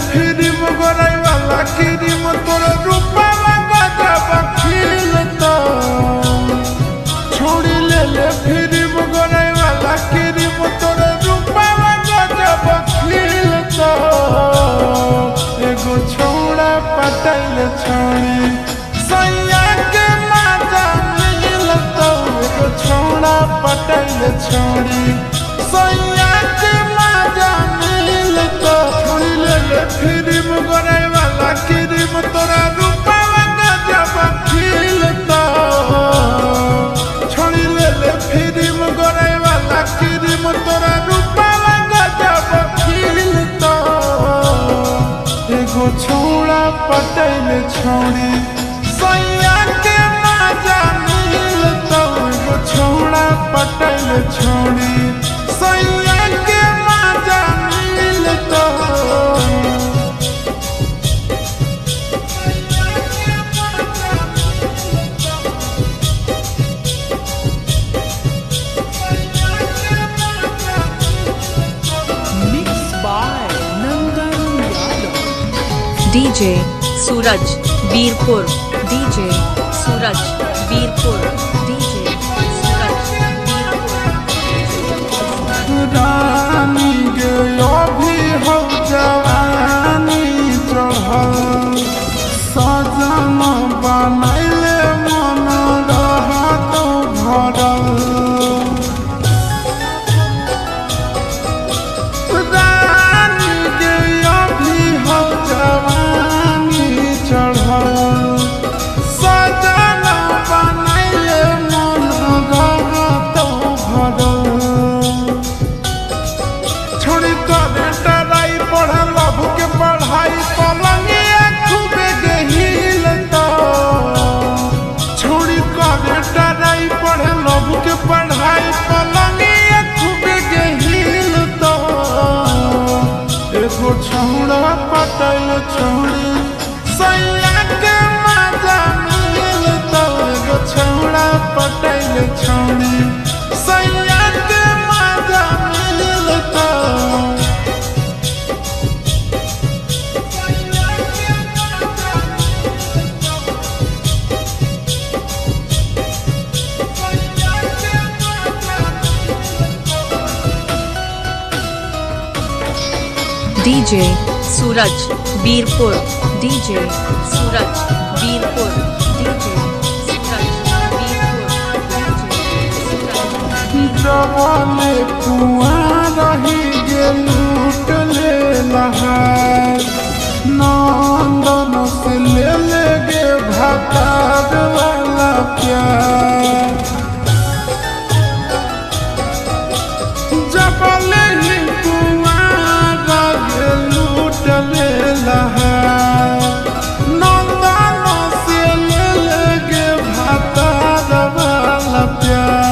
Film गोराई वाला cream तोर रूपवा गजब खिलता छोड़ी ले फिल्म गोराई वाला क्रीम तोर रूपवा गजब खिलता एगो छोड़ा पटाइल छोड़ी सैया के माता मिलता एगो छोड़ा पटाइल छोड़ी सैया के माता मिलता छोड़ी ले फिल्म गोराई वाला क्रीम तोरा रूपवा गजब खिलता छोड़ी ले फिल्म गोराई वाला क्रीम तोरा रूपवा गजब खिलता एगो छोड़ा पटाइल छोड़ी सैया के माता मिलता एगो छोड़ा पटाइल छोड़ी सैया के माता मिलता DJ सूरज बीरपुर DJ सूरज बीरपुर DJ सूरज बीरपुर रानी गे अभी हो जवानी चढ़ल सजन बनैले मन रहत भरल रानी गे अभी हो जवानी चढ़ल सजन बनैले मन रहत भरल छोड़ी करे टराई पढ़ लभ के पढ़ाई पलंगिया खूबे गहिलता छोड़ी करे टराई पढ़ लभ के पढ़ाई पलंगिया खूबे गहिलता एगो छोड़ा पटाइल छोड़ी सैया के मजा मिलता एगो छोड़ा पटाइल छोड़ी सैया के मजा मिलता DJ सूरज बीरपुर DJ सूरज बीरपुर DJ सूरज बीरपुर जवाने कुआं रही गे लूट ले लहार नंदन से ले गे भतार वाला प्यार जबले ही कुआं रही लूट ले लहार नंदन से ले गे भतार वाला प्यार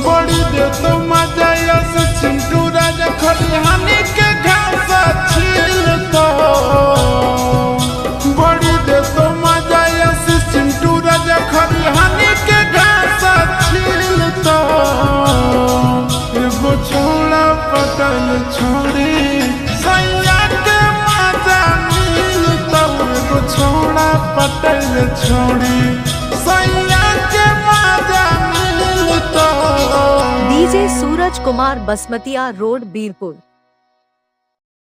बड़ी दे तो मजा से चिंटू राजा खलिहानी के घास छिलता बड़ी दे तो मजा से चिंटू राजा खलिहानी के घास छिलता एगो छोड़ा पटाइल छोड़ी सैया के मजा मिलता एगो छोड़ा पटाइल छोड़ी सैया के मजा मिलता DJ सूरज कुमार बसमतिया रोड बीरपुर।